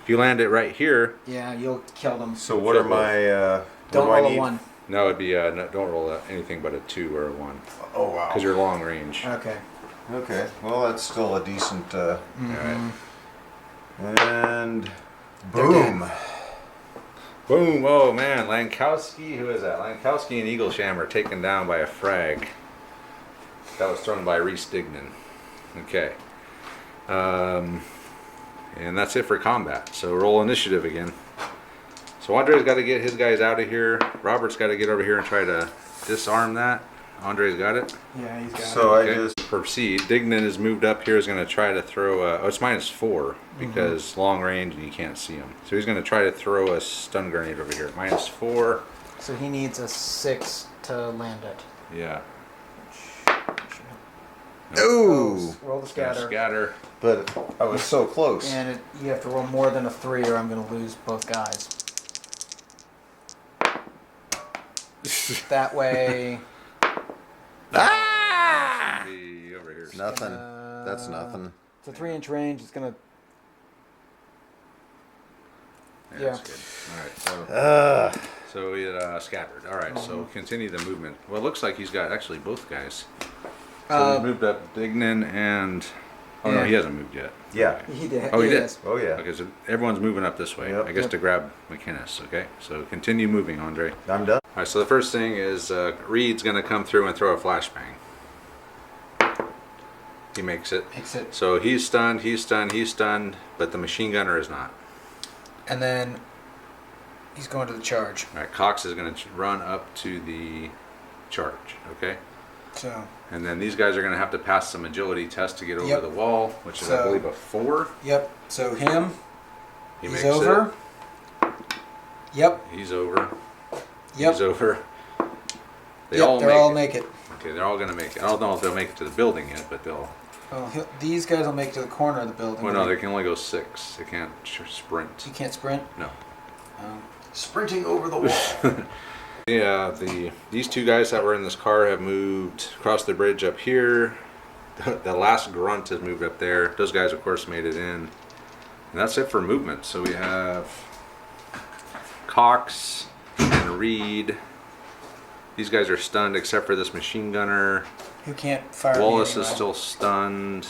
you land it right here, Yeah, you'll kill them. So what are my? What Don't do I roll a need? 1. no, it'd be no, don't roll anything but a 2 or a 1. Oh wow. Because you're long range. Okay. Okay. Well, that's still a decent. Mm-hmm. And They're boom. Boom! Oh man, Lankowski. Who is that? Lankowski and Eaglesham taken down by a frag. That was thrown by Reese Dignan. Okay. And that's it for combat. So roll initiative again. So Andre's got to get his guys out of here. Robert's got to get over here and try to disarm that. Andre's got it. Yeah, he's got So it. I Okay. just. Proceed. Dignan is moved up here. Is going to try to throw. It's -4 because long range and you can't see him. So he's going to try to throw a stun grenade over here. -4. So he needs a 6 to land it. Yeah. Ooh. Roll the Scatter. scatter. Scatter. But I was so close. And you have to roll more than a 3 or I'm going to lose both guys. That way. Be over here. Nothing. That's nothing. It's a 3-inch range. It's going to. That's good. All right. So he scattered. All right. So Mm-hmm. continue the movement. Well, it looks like he's got actually both guys. So Uh, he's moved up Dignan and. Oh no, Yeah. he hasn't moved yet. Yeah. He did. Oh, he did. Yes. Oh yeah. Okay, so everyone's moving up this way. Yep. I guess Yep. to grab McInnes. Okay, so continue moving, Andre. I'm done. All right. So the first thing is Reed's going to come through and throw a flashbang. He makes it. Makes it. So he's stunned. He's stunned. He's stunned. But the machine gunner is not. And then he's going to the charge. All right. Cox is going to run up to the charge. Okay. So. And then these guys are going to have to pass some agility test to get over Yep. the wall, which is, I So- believe, a 4. Yep. So him. He He's makes over. Yep. it. He's over. Yep. He's over. They Yep. all They're make all it. make it. Okay, they're all going to make it. I don't know if they'll make it to the building yet, but they'll. Well, these guys will make it to the corner of the building. Well, no, they can only go 6. They can't sprint. You can't sprint. No. Sprinting over the wall. Yeah, these two guys that were in this car have moved across the bridge up here. The last grunt has moved up there. Those guys, of course, made it in. And that's it for movement. So we have Cox and Reed. These guys are stunned except for this machine gunner. Who can't fire? Wallace me is anyway. still stunned.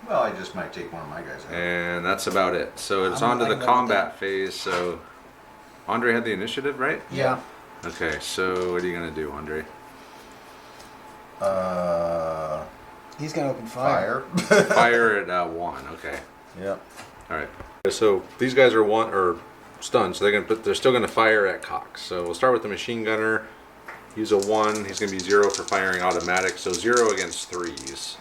Well, I just might take one of my guys out. And that's about it. So it's I'm- on to I the can live with combat phase. So Andre had the initiative, right? Yeah. Okay, so what are you going to do, Andre? He's gonna open fire. Fire. Fire at 1. Okay. Yep. All right. So these guys are stunned, so they're still gonna fire at Cox. So we'll start with the machine gunner. He's a 1. He's gonna be 0 for firing automatic. So 0 against 3s.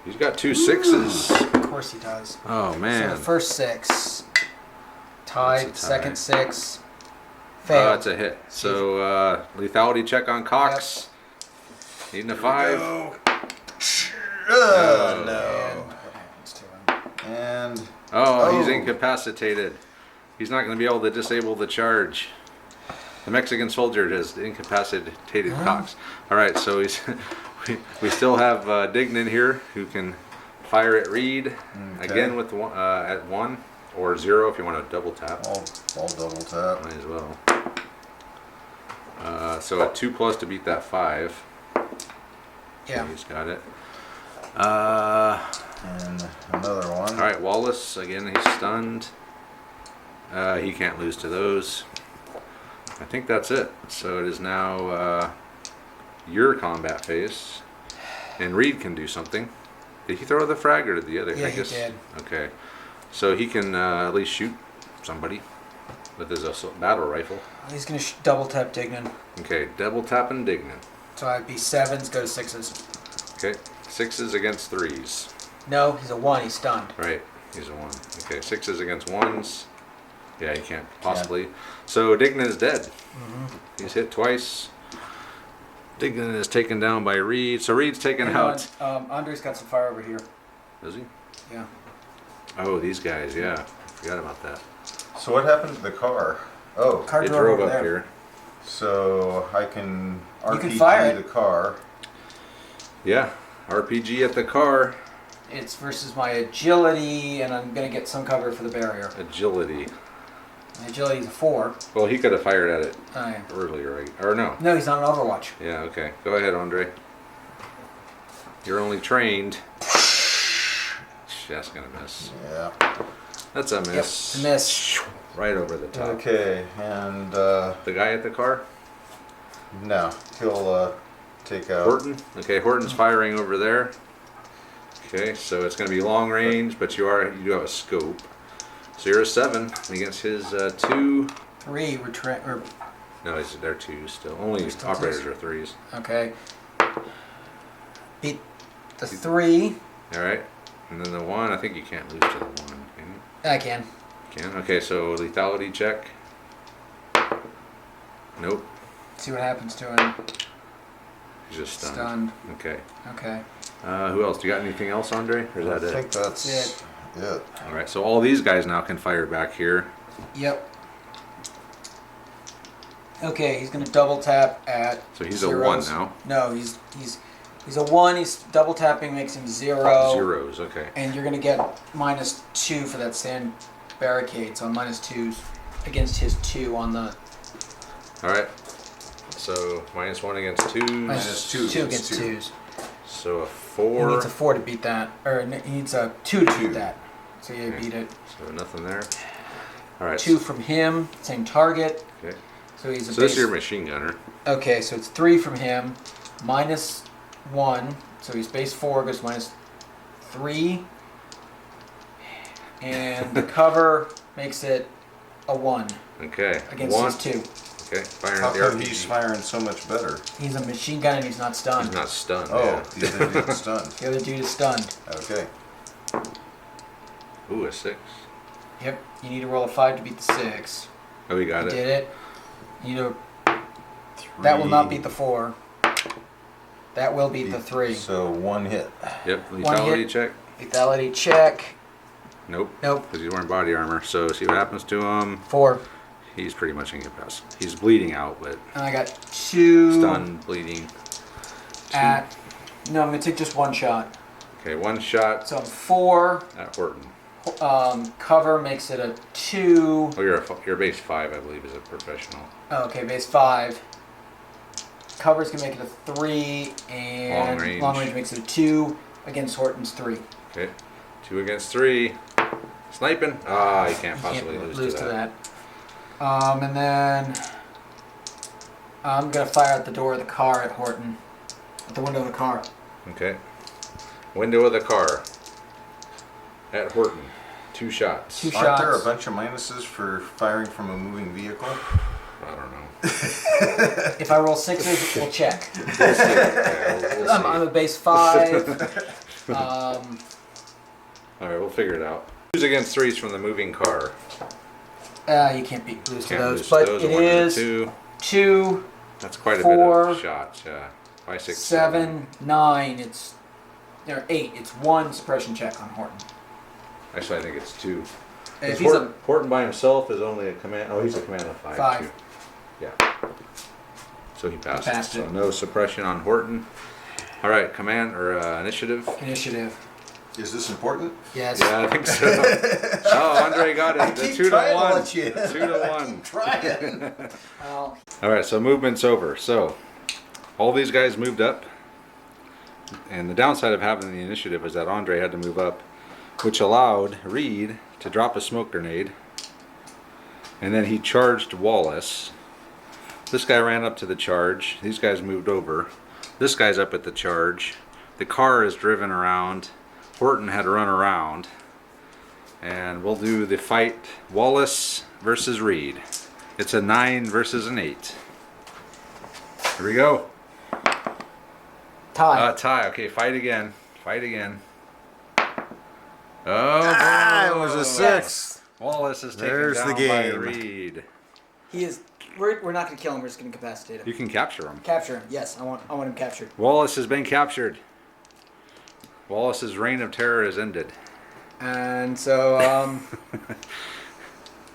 He's got 2 6s. Of course he does. Oh So man. the first 6 tied. That's a tie. Second 6 failed. It's a hit. So lethality check on Cox. Needing a 5. No. And No. what happens to him? And Oh, he's Oh. incapacitated. He's not going to be able to disable the charge. The Mexican soldier has incapacitated Cox. All right, so he's we still have Dignan here who can fire at Reed again with one, at 1 or 0 if you want to double tap. I'll double tap. Might as well. So a 2+ to beat that 5. Yeah. He's got it. And another one. All right, Wallace again. He's stunned. He can't lose to those. I think that's it. So it is now your combat phase, and Reed can do something. Did he throw the frag or did the other? Yeah, I he guess. did. Okay, so he can at least shoot somebody with his battle rifle. He's gonna double tap Dignan. Okay, double tapping Dignan. So I'd be 7s, go to 6s. Okay, 6s against 3s. No, he's a 1. He's stunned. Right, he's a 1. Okay, 6s against 1s. Yeah, he can't possibly. So Dignan is dead. He's hit twice. Dignan is taken down by Reed. So Reed's taken Hang out. on, Andre's got some fire over here. Does he? Yeah. Oh, these guys. Yeah, forgot about that. So what happened to the car? Oh, Car It drove drove over up there. here. so I can You can RPG fire it. the car. Yeah, RPG at the car. It's versus my agility, and I'm gonna get some cover for the barrier. Agility. My agility is a 4. Well, he could have fired at it Oh, yeah. earlier, right? Or no? No, he's not on Overwatch. Yeah. Okay. Go ahead, Andre. You're only trained. That's gonna miss. Yeah. That's a Yep, miss. it's a miss. Right over the top. Okay, and The guy at the car. no, he'll take out. Horton. Okay, Horton's firing over there. Okay, so it's going to be long range, but you do have a scope. So you're a 7 against his 2. 3 retract or No, they're 2s still. Only They're still operators 2s. are 3s. okay. Beat the 3. All right, and then the 1. I think you can't lose to the 1. Can you? I can. Can. Okay, so lethality check. Nope. See what happens to him. He's just stunned. Stunned. Okay. Okay. Who else? Do you got anything else, Andre? Or is I that it? think that's It. it. All right. So all these guys now can fire back here. Yep. Okay, he's gonna double tap at. So he's zeros. a 1 now. No, he's a 1. He's double tapping makes him 0. Zeros. Okay. And you're gonna get -2 for that sand barricade. So -2s against his 2 on the All right. So -1 against 2s. Minus 2 2 against against 2. 2s. So a He 4. needs a 4 to beat that, or he needs a 2 to 2. beat that. So yeah, Okay. beat it. So nothing there. All right. 2 from him, same target. Okay. So he's a So this base. is your machine gunner. Okay, so it's 3 from him, -1. So he's base 4 goes -3, and the cover makes it a 1 Okay. against 1. his 2. Okay. Firing How at the come RPG. he's firing so much better? He's a machine gun and he's not stunned. He's not stunned. Oh, Yeah. the other dude's stunned. The other dude is stunned. Okay. Ooh, a 6. Yep. You need to roll a 5 to beat the 6. Oh, we got You it. did it. You need to, that will not beat the 4. That will beat the 3. So 1 hit. Yep. One Lethality hit. check. Lethality check. Nope. Nope. Because he's wearing body armor. So see what happens to him. 4. He's pretty much incapacitated. He's bleeding out, but And I got 2 stunned, bleeding. at. No, I'm gonna take just 1 shot. Okay, 1 shot So I'm 4. at Horton. Cover makes it a 2. Oh, you're base 5, I believe, as a professional. Oh, okay, base 5. Covers can make it a 3, and Long range. makes it a 2 against Horton's 3. Okay, 2 against 3. Sniping. Ah, you can't You possibly can't lose to that. And then I'm gonna fire at the door of the car at Horton, at the window of the car. Okay. Window of the car at Horton. 2 shots. Two Aren't there a shots. bunch of minuses for firing from a moving vehicle? I don't know. If I roll 6s, we'll check. We'll see. Yeah, we'll see. I'm a base 5. All right, we'll figure it out. 2s against 3s from the moving car. You can't beat blues to Can't those, lose but those. it A 1 and a is 2. 2, That's quite a 4, bit of shots. Yeah. 5, 6, 7, 9. It's there 8. It's 1 suppression check on Horton. Actually, I think it's 2. If he's a Horton by himself is only a command. Oh, he's a command of 5. 5. Too. Yeah. So he passes. passed So it. no suppression on Horton. All right, command or initiative. initiative. Is this important? Yes. Yeah, I think so. Oh, Andre got it. The 2 to 1. 2 to 1. Trying. Well, All right, so movement's over. So all these guys moved up, and the downside of having the initiative is that Andre had to move up, which allowed Reed to drop a smoke grenade, and then he charged Wallace. This guy ran up to the charge. These guys moved over. This guy's up at the charge. The car is driven around. Horton had to run around. And we'll do the fight Wallace versus Reed. It's a 9 versus an 8. Here we go. tie. Tie. Okay, fight again. Fight again. Oh, Ah, it was a boy. 6. Wallace is taken There's down the by game. Reed. He is. We're not going to kill him. We're just going to incapacitate him. You can capture him. Capture him. Yes, I want him captured. Wallace has been captured. Wallace's reign of terror is ended. And so,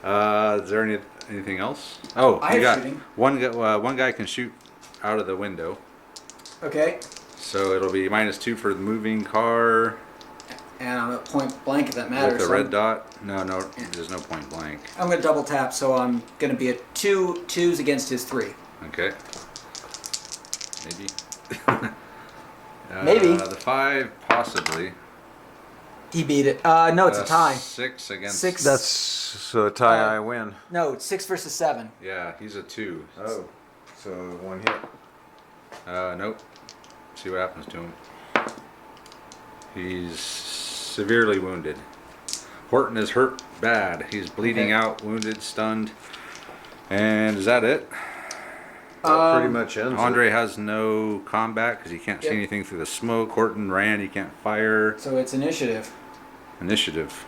Is there anything else? Oh, I you have got shooting. one guy can shoot out of the window. okay. So it'll be -2 for the moving car And I'm at point blank if that matters. with the so red dot. No, there's no point blank. I'm going to double tap, so I'm going to be at 2 2s against his 3. Okay. Maybe. Maybe. The 5, possibly. He beat it. No, it's a tie. 6 against. 6. That's so a tie. I win. No, it's 6 versus 7. Yeah, he's a 2. Oh, so 1 hit. Nope. See what happens to him. He's severely wounded. Horton is hurt bad. He's bleeding Okay. out, wounded, stunned. And is that it? That pretty much ends Andre has no combat because he can't see Yep. anything through the smoke. Horton ran, he can't fire. So it's initiative. Initiative.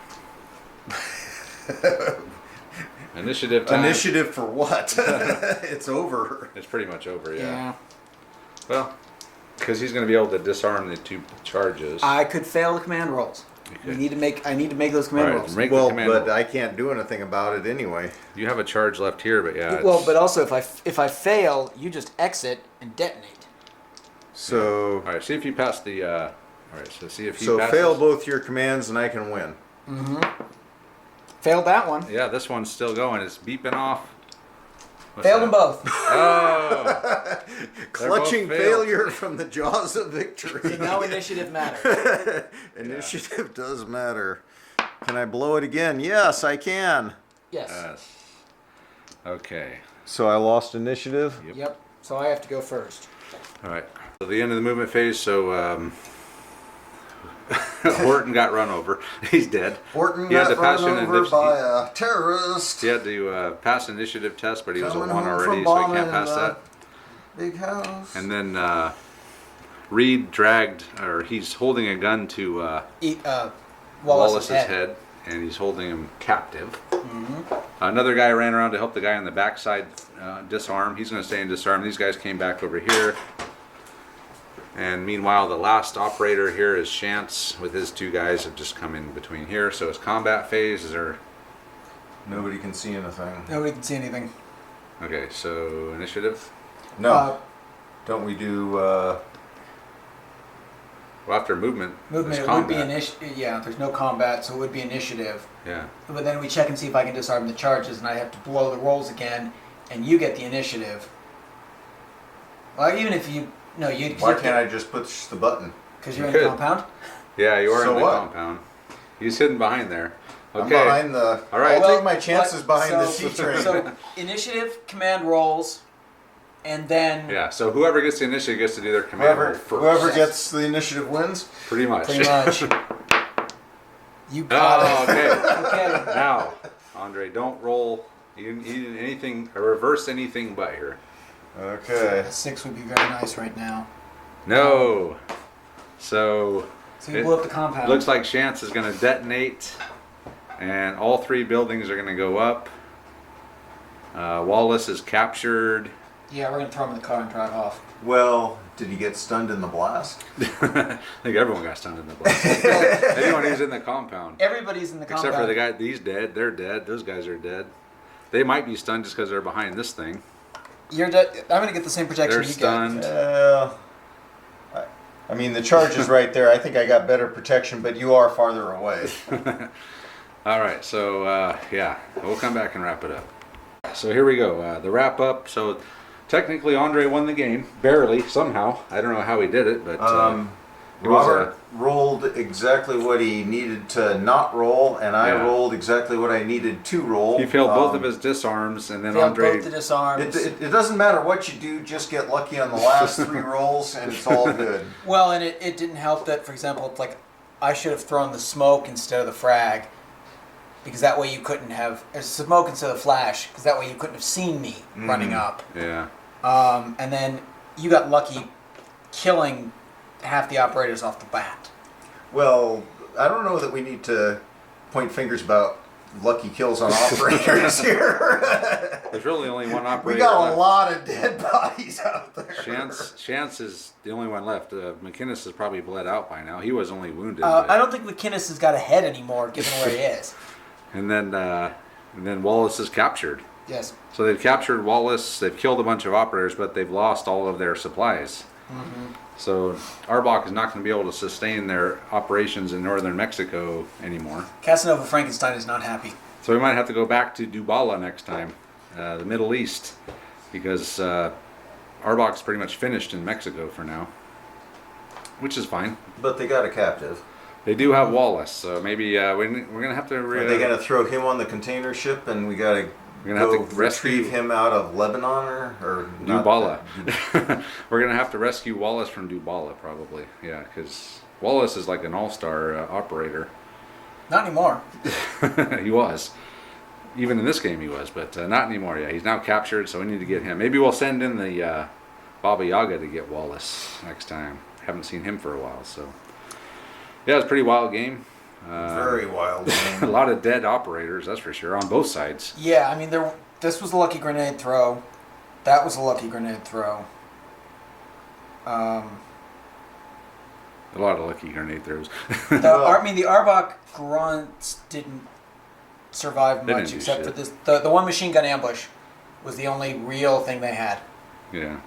Initiative time. Initiative for what? It's over. It's pretty much over, yeah. Yeah. Well, because he's going to be able to disarm the 2 charges. I could fail the command rolls. You I need to make those command Alright, rolls. make the Well, command but roll. I can't do anything about it anyway. You have a charge left here, but yeah. Well, it's- but also if I fail, you just exit and detonate. So, All right, see if you pass the. All right, so see if he so passes. fail both your commands and I can win. Failed that one. Yeah, this one's still going. It's beeping off. What's Failed them that? both. Oh, Clutching both failed. failure from the jaws of victory. So now initiative matters. Initiative does matter. Can I blow it again? Yes, I can. Yes. yes. Okay. So I lost initiative. Yep. So I have to go first. All right. So the end of the movement phase. So Horton got run over. He's dead. Horton He had got to pass run an over initi- by a terrorist. He had to pass an initiative test, but he was a Coming 1 home already, from so he can't bombing pass the that. Big house. And then Reed dragged, or he's holding a gun to Eat Wallace's head, and he's holding him captive. Another guy ran around to help the guy on the backside disarm. He's going to stay and disarm. These guys came back over here. And meanwhile, the last operator here is Chance with his 2 guys have just come in between here. So his combat phase is there. Nobody can see anything. Nobody can see anything. Okay, so initiative. No. Don't we do... Well, after movement, Movement. there's It would be combat. initiative. Yeah. There's no combat, so it would be initiative. Yeah. But then we check and see if I can disarm the charges, and I have to blow the rolls again, and you get the initiative. Well, even if you no, you Why can't I just push the button? because you're You in the could. compound. Yeah, you are So in the what? compound. He's hidden behind there. Okay. I'm behind the... All right. I'll take my chances But- behind the C-train. So initiative, command rolls, and then Yeah, so whoever gets the initiative gets to do their command roll first. Whoever gets the initiative wins. Pretty much. pretty much You got Okay. it. Okay. Now, Andre, don't roll anything or reverse anything but here. Okay. A 6 would be very nice right now. No. So So you blew up the compound. looks like Chance is going to detonate, and all 3 buildings are going to go up. Wallace is captured. Yeah, we're gonna throw him in the car and drive off. Well, did he get stunned in the blast? I think everyone got stunned in the blast. Anyone who's in the compound. Everybody's in the compound. Except for the guy, he's dead. They're dead. Those guys are dead. They might be stunned just because they're behind this thing. You're dead. I'm gonna get the same protection They're you stunned. I mean, the charge is right there. I think I got better protection, but you are farther away. All right, so yeah, we'll come back and wrap it up. So here we go. The wrap up. So technically, Andre won the game barely somehow. I don't know how he did it, but it was Robert rolled exactly what he needed to not roll, and I Yeah. rolled exactly what I needed to roll. he failed both of his disarms, and then Failed Andre. both the disarms. It doesn't matter what you do, just get lucky on the last 3 rolls, and it's all good. Well, and it didn't help that, for example, it's like I should have thrown the smoke instead of the frag, because that way you couldn't have smoke instead of flash, because that way you couldn't have seen me running up. Yeah. And then you got lucky killing half the operators off the bat. Well, I don't know that we need to point fingers about lucky kills on operators here. There's really only one operator. We got left. a lot of dead bodies out there. Chance is the only one left. McInnes is probably bled out by now. He was only wounded. I don't think McInnes has got a head anymore, given where he is. And then Wallace is captured. Yes. So they've captured Wallace. They've killed a bunch of operators, but they've lost all of their supplies. Mm-hmm. So A.R.B.O.C is not going to be able to sustain their operations in northern Mexico anymore. Casanova Frankenstein is not happy. So we might have to go back to Dubala next time, the Middle East, because A.R.B.O.C is pretty much finished in Mexico for now, which is fine. But they got a captive. They do have Wallace, so maybe we're going to have to... Are they going to throw him on the container ship, and we got to We're gonna have to retrieve him out of Lebanon or not Dubala. We're going to have to rescue Wallace from Dubala, probably. Yeah, because Wallace is like an all-star operator. Not anymore. He was. Even in this game he was, but not anymore. Yeah, he's now captured, so we need to get him. Maybe we'll send in the Baba Yaga to get Wallace next time. Haven't seen him for a while, so... Yeah, it's a pretty wild game. Very wild. A lot of dead operators, that's for sure, on both sides. Yeah, I mean, this was a lucky grenade throw. That was a lucky grenade throw. A lot of lucky grenade throws. The A.R.B.O.C grunts didn't survive They much, didn't do except for shit. this. The one machine gun ambush was the only real thing they had. Yeah.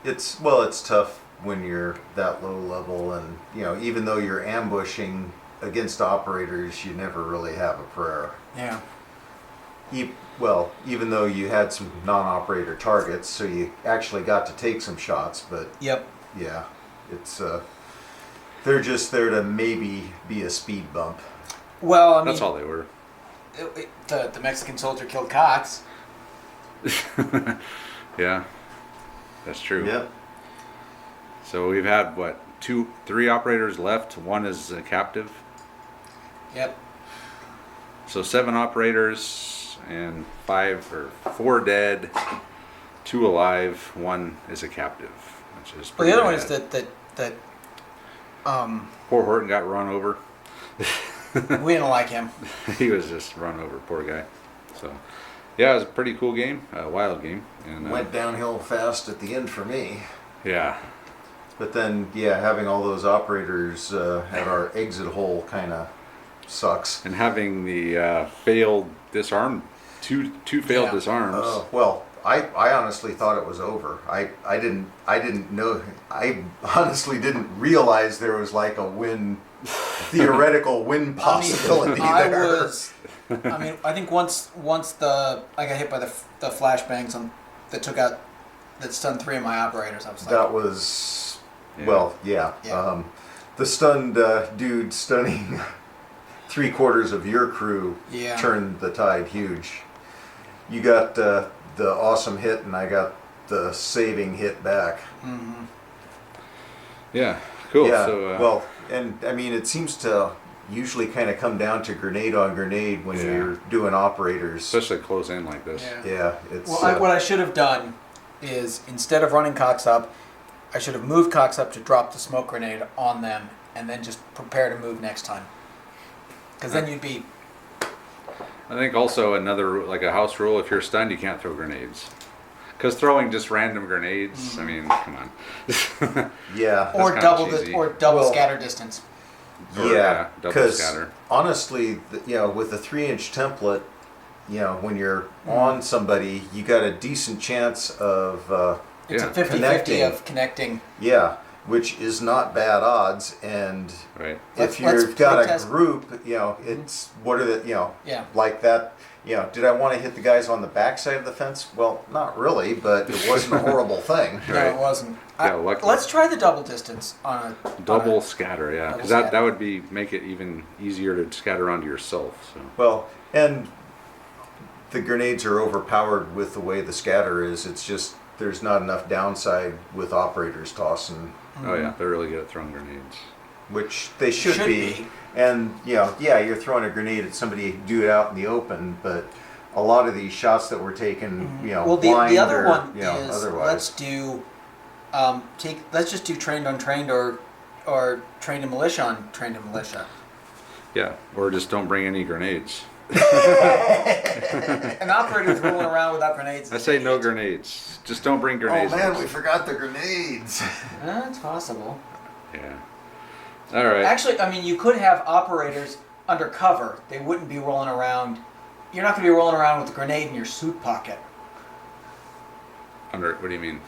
It's tough when you're that low level, and even though you're ambushing against operators, you never really have a prayer. Yeah. Even though you had some non-operator targets, so you actually got to take some shots, but Yep. yeah, it's they're just there to maybe be a speed bump. Well, I mean, That's all they were. The Mexican soldier killed Cox. Yeah. That's true. Yep. So we've had, 3 operators left. One is a captive. Yep. So 7 operators and 4 dead, 2 alive, 1 is a captive, which is Well, pretty the other one bad. is that Poor Horton got run over. we didn't like him. He was just run over, poor guy. So, yeah, it was a pretty cool game, a wild game. And Went downhill fast at the end for me. yeah, But then, having all those operators at our exit hole kind of sucks. and having the failed disarm, two failed Yeah. disarms. Well, I honestly thought it was over. I didn't know. I honestly didn't realize there was like a theoretical win possibility there. I think once I got hit by the flashbangs that stunned 3 of my operators, I was like, That was, Yeah. Yeah. the stunned dude stunning 3/4 of your crew Yeah. turned the tide huge. You got the awesome hit, and I got the saving hit back. mm-hmm. Yeah, cool. Yeah. So, And I mean, it seems to usually kind of come down to grenade on grenade when Yeah. you're doing operators. Especially close in like this. Yeah, it's Well, what I should have done is instead of running cocks up, I should have moved cocks up to drop the smoke grenade on them, and then just prepare to move next time. Because then you'd be. I think also another, like a house rule, if you're stunned, you can't throw grenades. Because throwing just random grenades, I mean, come on. yeah. Or kinda double cheesy. Well, scatter distance. Or, yeah, double because scatter. honestly, with a 3-inch template, when you're on somebody, you got a decent chance of It's Yeah. a 50-50 Connecting. of connecting. which is not bad odds. And Right. Let's if you've got a test. group, it's what are the Yeah. like that. Did I want to hit the guys on the backside of the fence? Well, not really, but it wasn't a horrible thing. No, Right. it wasn't. Yeah, luckily. Let's try the double distance on a Double scatter, yeah. double Because that scatter. would make it even easier to scatter onto yourself. So. Well, and the grenades are overpowered with the way the scatter is. It's just there's not enough downside with operators tossing, Oh yeah, they're really good at throwing grenades. which they should Should be. be. And you're throwing a grenade at somebody, do it out in the open, but a lot of these shots that were taken, Well, blind the other or one is otherwise. let's do let's just do trained on trained or trained in militia on trained in militia. Yeah, or just don't bring any grenades. An operator's rolling around without grenades. I say no grenades. Just don't bring grenades. Oh man, we forgot the grenades. That's possible. Yeah. All right. Actually, I mean, you could have operators under cover. They wouldn't be rolling around. You're not going to be rolling around with a grenade in your suit pocket. What do you mean?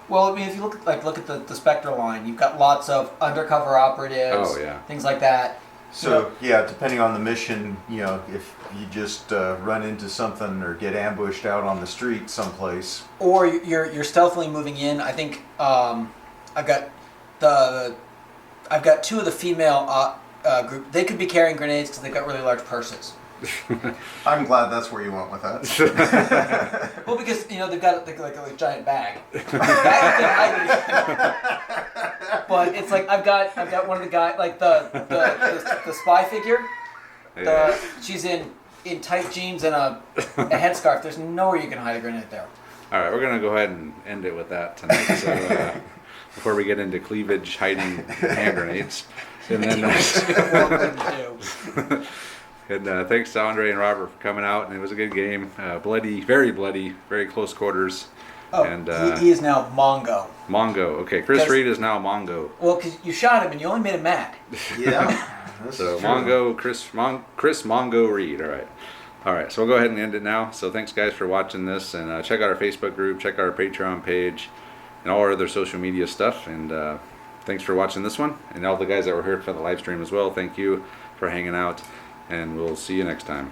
Well, I mean, if you look at the Spectre line, you've got lots of undercover operatives. Oh, yeah. Things like that. So depending on the mission, if you just run into something or get ambushed out on the street someplace. Or you're stealthily moving in. I think I've got two of the female group. They could be carrying grenades because they've got really large purses. I'm glad that's where you went with that. Well, because they've got like a giant bag. But it's like I've got one of the guys like the spy figure. Yeah. She's in tight jeans and a headscarf. There's nowhere you can hide a grenade there. All right, we're gonna go ahead and end it with that tonight. So before we get into cleavage, hiding hand grenades, and then. And thanks to Andre and Robert for coming out, and it was a good game. Bloody, very close quarters. Oh, And he is now Mongo. Mongo. Okay, Chris That's- Reed is now Mongo. Well, because you shot him and you only made him mad. Yeah. This So is true. Mongo, Chris Mongo Reed. All right. So we'll go ahead and end it now. So thanks guys for watching this, and check out our Facebook group, check out our Patreon page, and all our other social media stuff. And thanks for watching this one, and all the guys that were here for the live stream as well. Thank you for hanging out, and we'll see you next time.